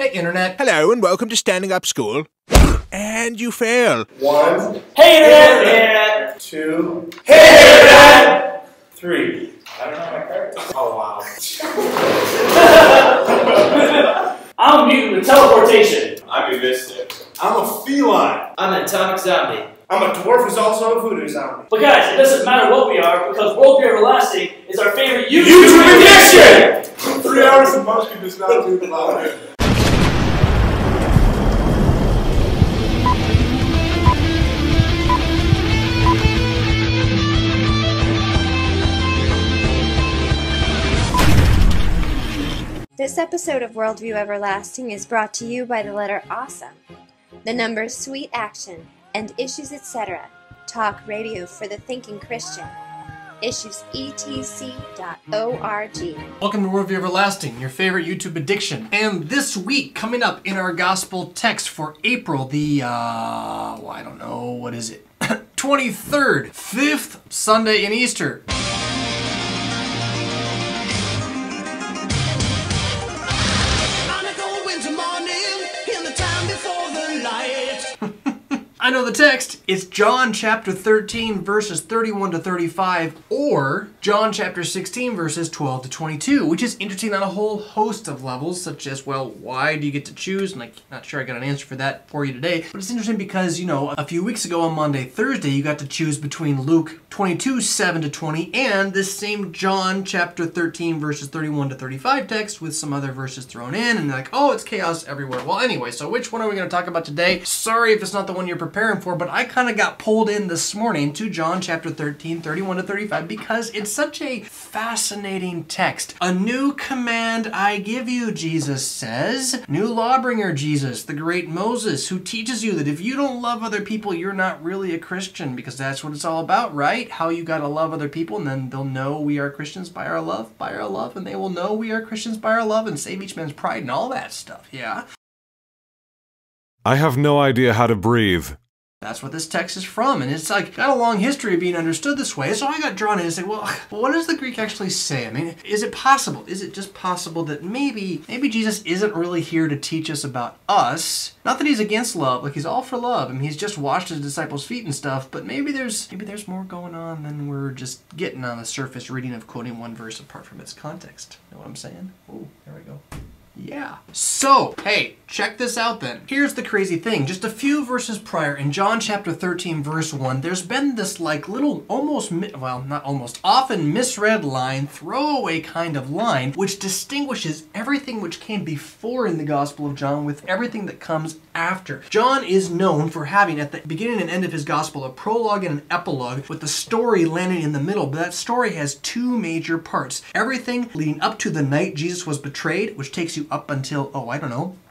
Hey, Internet. Hello and welcome to Standing Up School. And you fail. 1. Hey, Internet! 2. Hey, Internet! 3. I don't know my character. Oh, wow. I'm a mutant with teleportation. I'm a mystic. I'm a feline. I'm an atomic zombie. I'm a dwarf who's also a voodoo zombie. But guys, it doesn't matter what we are, because Worldview Everlasting is our favorite YouTube addiction! 3 hours of Munchkin does not do the volume. This episode of Worldview Everlasting is brought to you by the letter Awesome, the numbers Sweet Action, and Issues Etc. Talk radio for the thinking Christian. IssuesETC.org. Welcome to Worldview Everlasting, your favorite YouTube addiction. And this week, coming up in our gospel text for April, the, I don't know, what is it? 23rd, 5th Sunday in Easter. I know the text. It's John chapter 13 verses 31 to 35 or John chapter 16 verses 12 to 22, which is interesting on a whole host of levels, such as, well, why do you get to choose? And I'm not sure I got an answer for that for you today. But it's interesting because, you know, a few weeks ago on Monday, Thursday, you got to choose between Luke 22, 7 to 20 and this same John chapter 13 verses 31 to 35 text with some other verses thrown in, and you're like, oh, it's chaos everywhere. Well, anyway, so which one are we going to talk about today? Sorry if it's not the one you're preparing for, but I kind of got pulled in this morning to John chapter 13, 31 to 35 because it's such a fascinating text. A new command I give you, Jesus says. New lawbringer Jesus, the great Moses, who teaches you that if you don't love other people, you're not really a Christian, because that's what it's all about, right? How you gotta love other people, and then they'll know we are Christians by our love, and they will know we are Christians by our love, and save each man's pride and all that stuff, yeah? I have no idea how to breathe. That's what this text is from, and it's like got a long history of being understood this way. So I got drawn in and said, well, what does the Greek actually say? I mean, is it possible? Is it just possible that maybe Jesus isn't really here to teach us about us? Not that he's against love, like he's all for love. I mean, he's just washed his disciples' feet and stuff, but maybe there's more going on than we're just getting on the surface reading of quoting one verse apart from its context. Know what I'm saying? Oh, there we go. Yeah. So, hey, check this out then. Here's the crazy thing. Just a few verses prior, in John chapter 13, verse 1, there's been this like little often misread line, throwaway kind of line, which distinguishes everything which came before in the Gospel of John with everything that comes after. John is known for having at the beginning and end of his Gospel a prologue and an epilogue with the story landing in the middle, but that story has two major parts. Everything leading up to the night Jesus was betrayed, which takes you up until,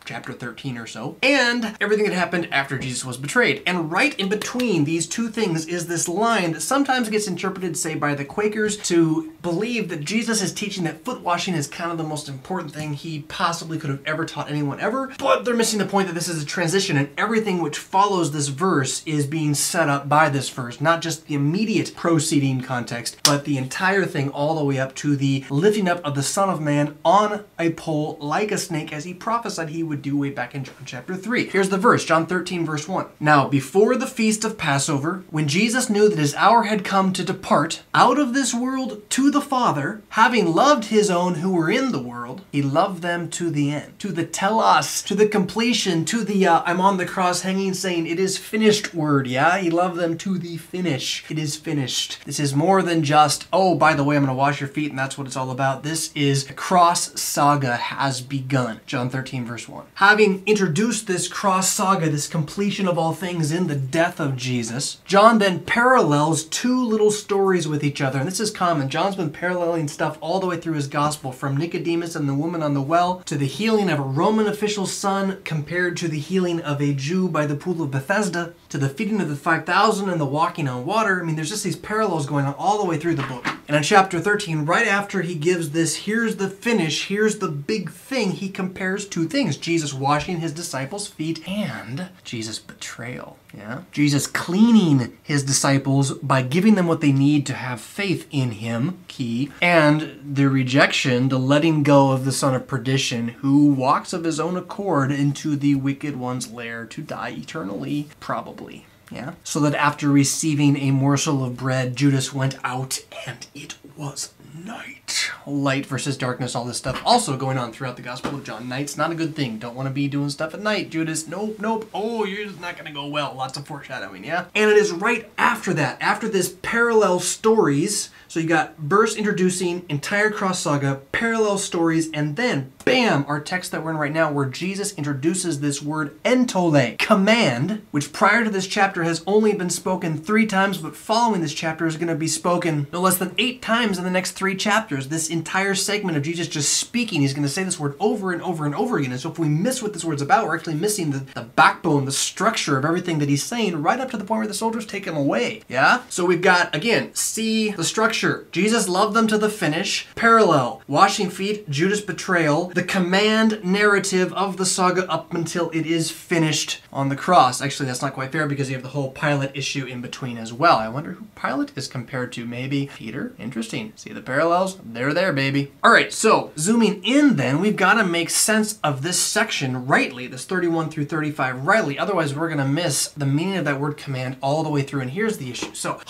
chapter 13 or so, and everything that happened after Jesus was betrayed. And right in between these two things is this line that sometimes gets interpreted, say, by the Quakers to believe that Jesus is teaching that foot washing is kind of the most important thing he possibly could have ever taught anyone ever, but they're missing the point that this is a transition and everything which follows this verse is being set up by this verse, not just the immediate proceeding context, but the entire thing all the way up to the lifting up of the Son of Man on a pole like a snake as he prophesied he would do way back in John chapter 3. Here's the verse, John 13 verse 1. Now, before the feast of Passover, when Jesus knew that his hour had come to depart out of this world to the Father, having loved his own who were in the world, he loved them to the end, to the telos, to the completion, to the I'm on the cross hanging saying it is finished word, yeah? He loved them to the finish. It is finished. This is more than just, oh, by the way, I'm going to wash your feet and that's what it's all about. This is a cross saga has begun. John 13 verse 1. Having introduced this cross saga, this completion of all things in the death of Jesus, John then parallels two little stories with each other. And this is common. John's been paralleling stuff all the way through his gospel, from Nicodemus and the woman on the well, to the healing of a Roman official's son compared to the healing of a Jew by the pool of Bethesda, to the feeding of the 5,000 and the walking on water. I mean, there's just these parallels going on all the way through the book. And in chapter 13, right after he gives this, here's the finish, here's the big thing, he compares two things. Jesus washing his disciples' feet and Jesus' betrayal. Yeah? Jesus cleaning his disciples by giving them what they need to have faith in him, key, and the rejection, the letting go of the son of perdition, who walks of his own accord into the wicked one's lair to die eternally, probably. Yeah? So that after receiving a morsel of bread, Judas went out and it was night. Light versus darkness, all this stuff also going on throughout the Gospel of John. Night's not a good thing. Don't want to be doing stuff at night, Judas. Nope, nope. Oh, you're just not going to go well. Lots of foreshadowing, yeah? And it is right after that, after this parallel stories. So you got verse introducing entire cross saga, parallel stories, and then, bam, our text that we're in right now where Jesus introduces this word entole, command, which prior to this chapter has only been spoken 3 times, but following this chapter is going to be spoken no less than 8 times in the next 3 chapters. This entire segment of Jesus just speaking, he's going to say this word over and over and over again. And so if we miss what this word's about, we're actually missing the backbone, the structure of everything that he's saying right up to the point where the soldiers take him away. Yeah? So we've got, again, see the structure. Jesus loved them to the finish. Parallel, washing feet, Judas' betrayal, the command narrative of the saga up until it is finished on the cross. Actually, that's not quite fair because you have the whole Pilate issue in between as well. I wonder who Pilate is compared to. Maybe Peter? Interesting. See the parallels? They're there, baby. All right, so zooming in then, we've got to make sense of this section rightly, this 31 through 35 rightly. Otherwise, we're going to miss the meaning of that word command all the way through. And here's the issue. So,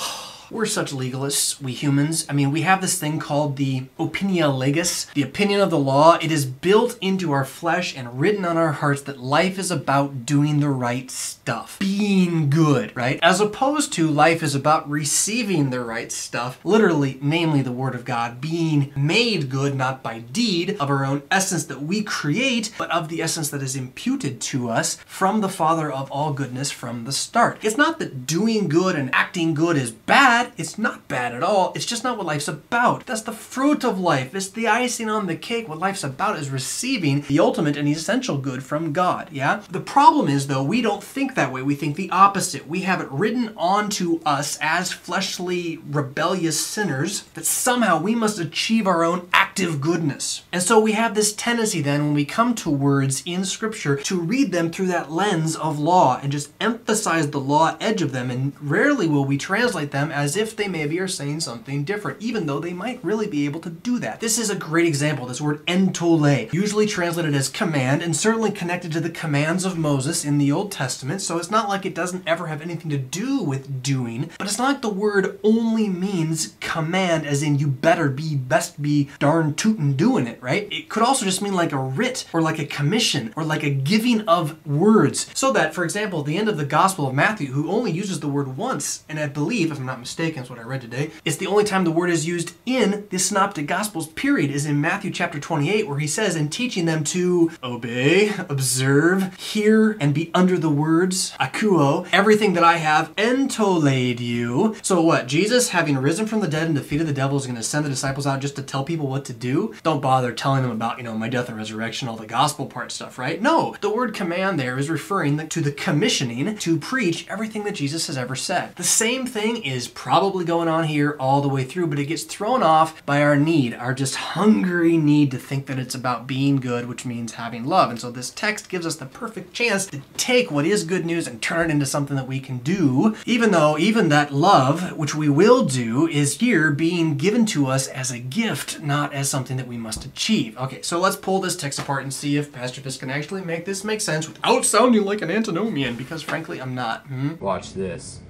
we're such legalists, we humans. I mean, we have this thing called the opinia legis, the opinion of the law. It is built into our flesh and written on our hearts that life is about doing the right stuff, being good, right? As opposed to life is about receiving the right stuff, literally, namely the word of God, being made good, not by deed of our own essence that we create, but of the essence that is imputed to us from the Father of all goodness from the start. It's not that doing good and acting good is bad. It's not bad at all. It's just not what life's about. That's the fruit of life. It's the icing on the cake. What life's about is receiving the ultimate and essential good from God, yeah? The problem is, though, we don't think that way. We think the opposite. We have it written onto us as fleshly, rebellious sinners that somehow we must achieve our own active goodness. And so we have this tendency then, when we come to words in Scripture, to read them through that lens of law and just emphasize the law edge of them, and rarely will we translate them as if they maybe are saying something different, even though they might really be able to do that. This is a great example, this word entole, usually translated as command, and certainly connected to the commands of Moses in the Old Testament, so it's not like it doesn't ever have anything to do with doing, but it's not like the word only means command, as in you better be, best be, darn tootin' doing it, right? It could also just mean like a writ, or like a commission, or like a giving of words, so that, for example, at the end of the Gospel of Matthew, who only uses the word once, and I believe, if I'm not mistaken, is what I read today, it's the only time the word is used in the Synoptic Gospels, period, is in Matthew chapter 28, where he says, in teaching them to obey, observe, hear, and be under the words, akuo, everything that I have entoled you. So what? Jesus, having risen from the dead and defeated the devil, is going to send the disciples out just to tell people what to do? Don't bother telling them about, my death and resurrection, all the gospel part stuff, right? No, the word command there is referring to the commissioning to preach everything that Jesus has ever said. The same thing is probably going on here all the way through, but it gets thrown off by our need, our just hungry need to think that it's about being good, which means having love. And so this text gives us the perfect chance to take what is good news and turn it into something that we can do, even though even that love, which we will do, is here being given to us as a gift, not as something that we must achieve. Okay, so let's pull this text apart and see if Pastor Fisk can actually make this make sense without sounding like an antinomian, because frankly, I'm not. Watch this.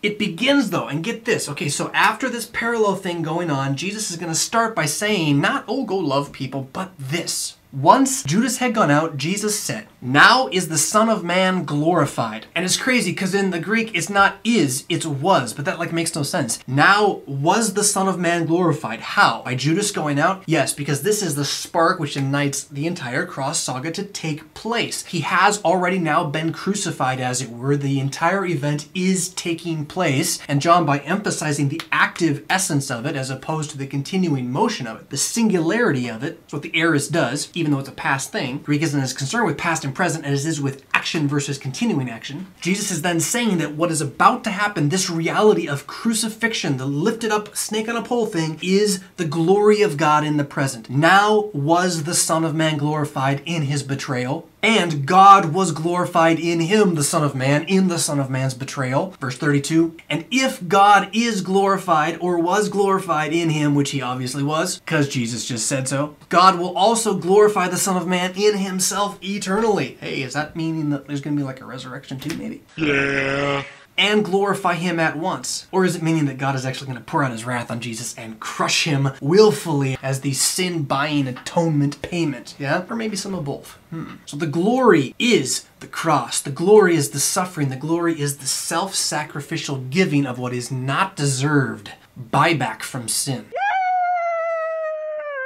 It begins though, and get this, okay, so after this parallel thing going on, Jesus is going to start by saying, not, oh, go love people, but this. Once Judas had gone out, Jesus said, now is the Son of Man glorified. And it's crazy because in the Greek, it's not is, it's was, but that makes no sense. Now was the Son of Man glorified. How? By Judas going out? Yes, because this is the spark which ignites the entire cross saga to take place. He has already now been crucified, as it were. The entire event is taking place. And John, by emphasizing the active essence of it, as opposed to the continuing motion of it, the singularity of it, that's what the aorist does, even even though it's a past thing. Greek isn't as concerned with past and present as it is with action versus continuing action. Jesus is then saying that what is about to happen, this reality of crucifixion, the lifted up snake on a pole thing, is the glory of God in the present. Now was the Son of Man glorified in his betrayal, and God was glorified in him, the Son of Man, in the Son of Man's betrayal. Verse 32, and if God is glorified or was glorified in him, which he obviously was, because Jesus just said so, God will also glorify the Son of Man in himself eternally. Hey, is that meaning that there's going to be like a resurrection too, maybe? Yeah. And glorify him at once? Or is it meaning that God is actually going to pour out his wrath on Jesus and crush him willfully as the sin-buying atonement payment? Yeah? Or maybe some of both. So the glory is the cross. The glory is the suffering. The glory is the self-sacrificial giving of what is not deserved. Buyback from sin.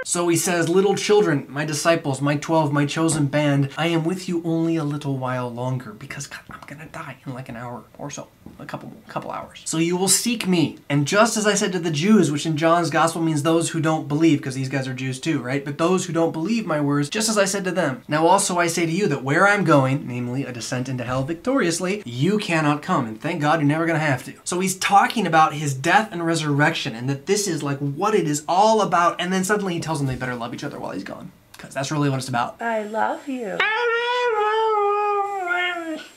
So he says, little children, my disciples, my 12, my chosen band, I am with you only a little while longer because I'm going to die in like an hour or so, a couple hours. So you will seek me. And just as I said to the Jews, which in John's gospel means those who don't believe, because these guys are Jews too, right? But those who don't believe my words, just as I said to them. Now also I say to you that where I'm going, namely a descent into hell victoriously, you cannot come. And thank God you're never going to have to. So he's talking about his death and resurrection and that this is like what it is all about. And then suddenly he tells them they better love each other while he's gone. Because that's really what it's about. I love you.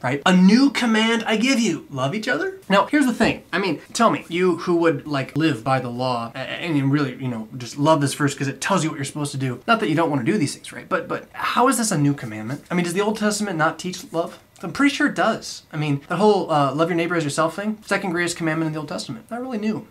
Right? A new command I give you. Love each other? Now, here's the thing. I mean, tell me, you who would like live by the law and you really, just love this verse because it tells you what you're supposed to do. Not that you don't want to do these things, right? But how is this a new commandment? I mean, does the Old Testament not teach love? I'm pretty sure it does. I mean, the whole love your neighbor as yourself thing, second greatest commandment in the Old Testament. Not really new.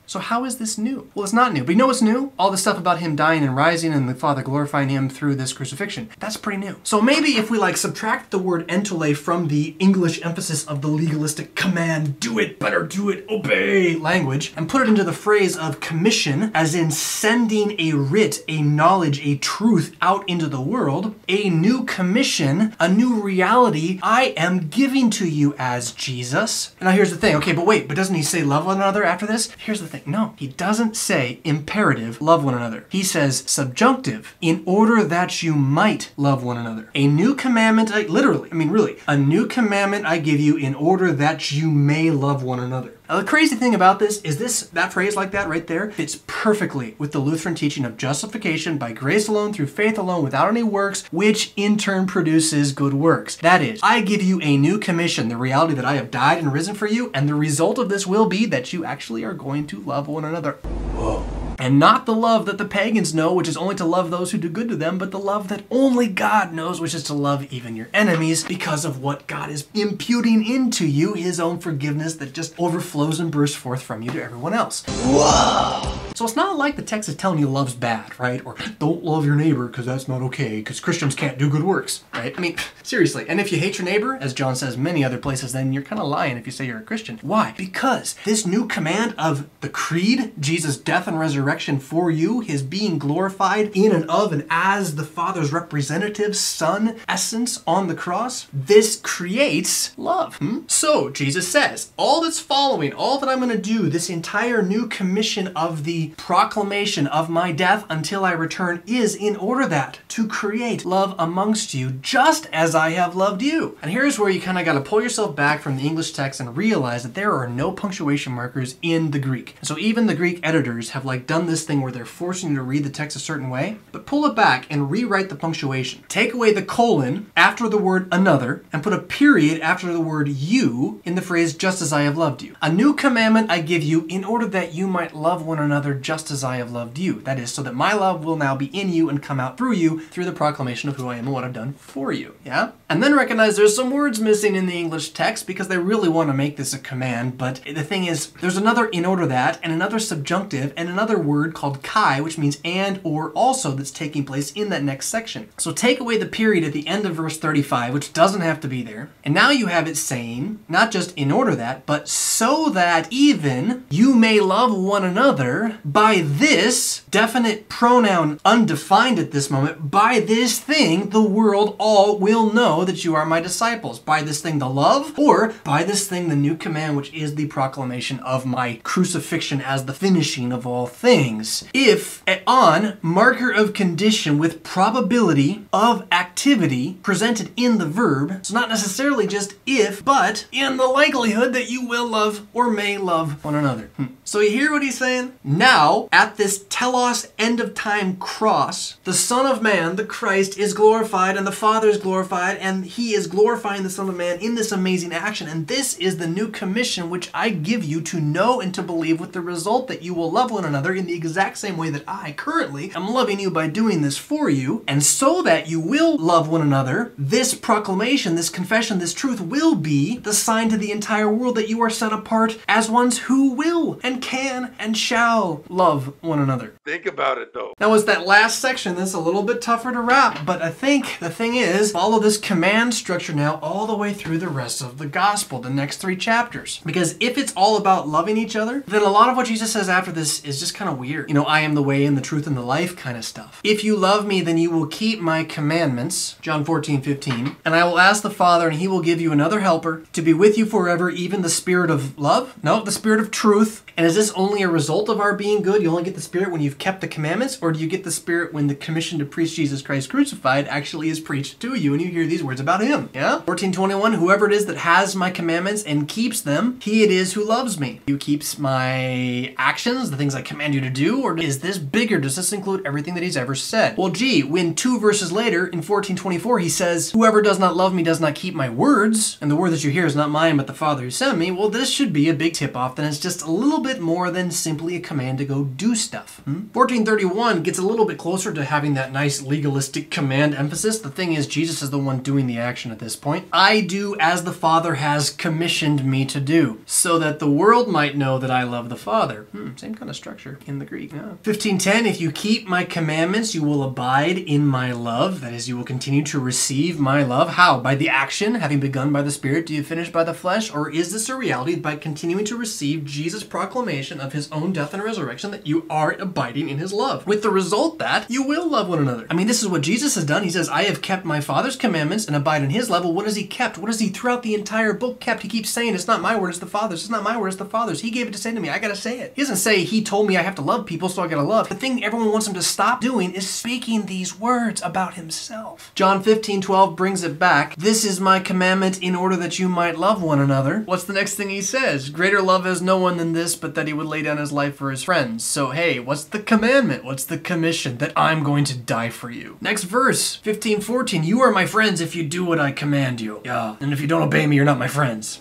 So how is this new? Well, it's not new. But you know what's new? All the stuff about him dying and rising and the Father glorifying him through this crucifixion. That's pretty new. So maybe if we like subtract the word entole from the English emphasis of the legalistic command, do it, better do it, obey language, and put it into the phrase of commission, as in sending a writ, a knowledge, a truth out into the world, a new commission, a new reality, I am giving to you as Jesus. And now here's the thing. Okay, but wait, but doesn't he say love one another after this? Here's the thing. No, he doesn't say imperative, love one another. He says subjunctive, in order that you might love one another. A new commandment, really, a new commandment I give you in order that you may love one another. Now, the crazy thing about this is that phrase like that right there fits perfectly with the Lutheran teaching of justification by grace alone, through faith alone, without any works, which in turn produces good works. That is, I give you a new commission, the reality that I have died and risen for you, and the result of this will be that you actually are going to love one another. Whoa. And not the love that the pagans know, which is only to love those who do good to them, but the love that only God knows, which is to love even your enemies because of what God is imputing into you, his own forgiveness that just overflows and bursts forth from you to everyone else. Whoa! So it's not like the text is telling you love's bad, right? Or don't love your neighbor because that's not okay, because Christians can't do good works, right? I mean, seriously. And if you hate your neighbor, as John says many other places, then you're kind of lying if you say you're a Christian. Why? Because this new command of the creed, Jesus' death and resurrection for you, his being glorified in and of and as the Father's representative, Son, essence on the cross, this creates love. So Jesus says, all that's following, all that I'm going to do, this entire new commission of the proclamation of my death until I return is in order that to create love amongst you just as I have loved you. And here's where you kind of got to pull yourself back from the English text and realize that there are no punctuation markers in the Greek. So even the Greek editors have like done this thing where they're forcing you to read the text a certain way, but pull it back and rewrite the punctuation. Take away the colon after the word another and put a period after the word you in the phrase just as I have loved you. A new commandment I give you in order that you might love one another just as I have loved you. That is, so that my love will now be in you and come out through you through the proclamation of who I am and what I've done for you. Yeah? And then recognize there's some words missing in the English text because they really want to make this a command, but the thing is, there's another in order that and another subjunctive and another word called kai, which means and or also that's taking place in that next section. So take away the period at the end of verse 35, which doesn't have to be there. And now you have it saying, not just in order that, but so that even you may love one another by this, definite pronoun undefined at this moment, by this thing the world all will know that you are my disciples. By this thing the love, or by this thing the new command, which is the proclamation of my crucifixion as the finishing of all things. If, on, marker of condition with probability of activity presented in the verb, so not necessarily just if, but in the likelihood that you will love or may love one another. So you hear what he's saying? Now, at this telos end of time cross, the Son of Man, the Christ, is glorified and the Father is glorified, and he is glorifying the Son of Man in this amazing action. And this is the new commission which I give you to know and to believe, with the result that you will love one another in the exact same way that I currently am loving you by doing this for you. And so that you will love one another, this proclamation, this confession, this truth will be the sign to the entire world that you are set apart as ones who will and can and shall love one another. Think about it though. Now, it's that last section that's a little bit tougher to wrap, but I think the thing is, follow this command structure now all the way through the rest of the gospel, the next 3 chapters. Because if it's all about loving each other, then a lot of what Jesus says after this is just kind of weird. You know, I am the way and the truth and the life kind of stuff. If you love me, then you will keep my commandments, John 14:15, and I will ask the Father, and he will give you another helper to be with you forever, even the Spirit of love? No, the Spirit of truth. And is this only a result of our being good? You only get the Spirit when you've kept the commandments? Or do you get the Spirit when the commission to preach Jesus Christ crucified actually is preached to you and you hear these words about him? Yeah? 14:21, whoever it is that has my commandments and keeps them, he it is who loves me. Who keeps my actions, the things I command you to do? Or is this bigger? Does this include everything that he's ever said? Well, gee, when 2 verses later in 14:24 he says, whoever does not love me does not keep my words, and the word that you hear is not mine but the Father who sent me. Well, this should be a big tip-off. Then it's just a little bit more than simply a command to go do stuff. 14:31 gets a little bit closer to having that nice legalistic command emphasis. The thing is, Jesus is the one doing the action at this point. I do as the Father has commissioned me to do, so that the world might know that I love the Father. Same kind of structure in the Greek. Yeah. 15:10, if you keep my commandments, you will abide in my love. That is, you will continue to receive my love. How? By the action, having begun by the Spirit, do you finish by the flesh? Or is this a reality by continuing to receive Jesus' proclamation of his own death and resurrection, that you are abiding in his love, with the result that you will love one another? I mean, this is what Jesus has done. He says, I have kept my Father's commandments and abide in his love. Well, what has he kept? What has he throughout the entire book kept? He keeps saying, it's not my word, it's the Father's. It's not my word, it's the Father's. He gave it to say to me, I gotta say it. He doesn't say he told me I have to love people, so I gotta love. The thing everyone wants him to stop doing is speaking these words about himself. John 15:12 brings it back. This is my commandment in order that you might love one another. What's the next thing he says? Greater love has no one than this, but that he would lay down his life for his friends. So hey, what's the commandment? What's the commission? That I'm going to die for you. Next verse, 15:14, you are my friends if you do what I command you. Yeah, and if you don't obey me, you're not my friends.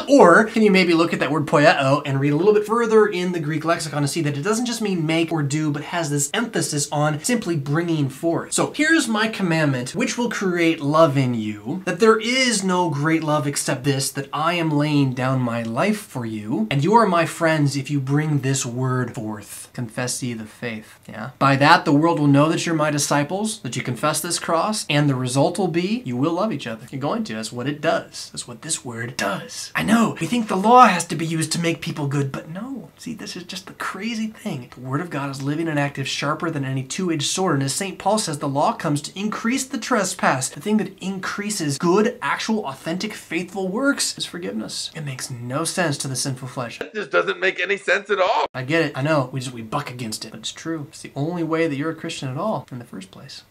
Or can you maybe look at that word poieo and read a little bit further in the Greek lexicon to see that it doesn't just mean make or do, but has this emphasis on simply bringing forth. So here's my commandment, which will create love in you, that there is no great love except this, that I am laying down my life for you, and you are my friends if you bring this word forth. Confess ye the faith. Yeah. By that, the world will know that you're my disciples, that you confess this cross, and the result will be you will love each other. You're going to. That's what it does. That's what this word does. I know. We think the law has to be used to make people good, but no. See, this is just the crazy thing. The word of God is living and active, sharper than any two-edged sword. And as St. Paul says, the law comes to increase the trespass. The thing that increases good, actual, authentic, faithful works is forgiveness. It makes no sense to the sinful flesh. That just doesn't make any sense at all. I get it. I know. We buck against it. But it's true. It's the only way that you're a Christian at all in the first place.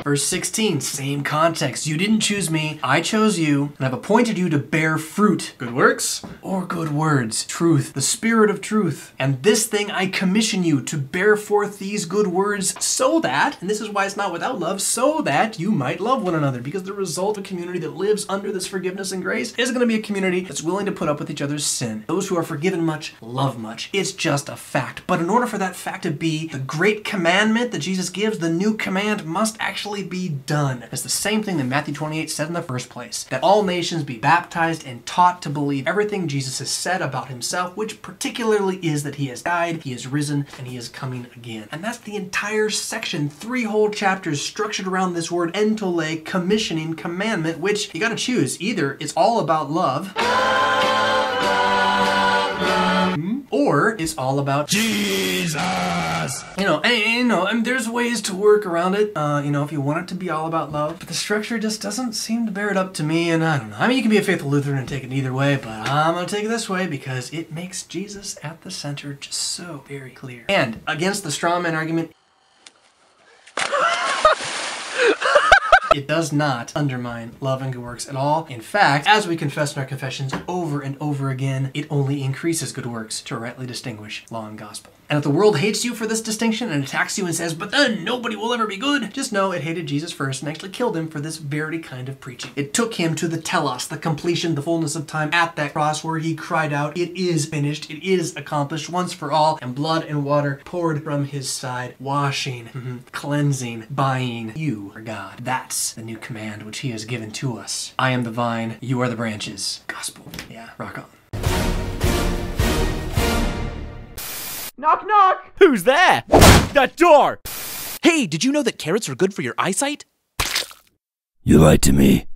Verse 16, same context. You didn't choose me, I chose you, and I've appointed you to bear fruit. Good works or good words. Truth, the Spirit of truth. And this thing I commission you to bear forth these good words so that, and this is why it's not without love, so that you might love one another. Because the result of a community that lives under this forgiveness and grace is going to be a community that's willing to put up with each other's sin. Those who are forgiven much, love much. It's just a fact. But in order for that fact to be the great commandment that Jesus gives, the new command must actually be done. It's the same thing that Matthew 28 said in the first place, that all nations be baptized and taught to believe everything Jesus has said about himself, which particularly is that he has died, he has risen, and he is coming again. And that's the entire section, 3 whole chapters structured around this word entole, commissioning, commandment, which you gotta choose. Either it's all about love, or it's all about Jesus! and there's ways to work around it, if you want it to be all about love, but the structure just doesn't seem to bear it up to me, and I don't know. I mean, you can be a faithful Lutheran and take it either way, but I'm gonna take it this way because it makes Jesus at the center just so very clear. And against the strawman argument, it does not undermine love and good works at all. In fact, as we confess in our confessions over and over again, it only increases good works to rightly distinguish law and gospel. And if the world hates you for this distinction and attacks you and says, but then nobody will ever be good, just know it hated Jesus first and actually killed him for this very kind of preaching. It took him to the telos, the completion, the fullness of time at that cross where he cried out, it is finished, it is accomplished once for all, and blood and water poured from his side, washing, cleansing, buying you are God. That's the new command which he has given to us. I am the vine, you are the branches. Gospel. Yeah, rock on. Knock, knock! Who's there? That door! Hey, did you know that carrots are good for your eyesight? You lied to me.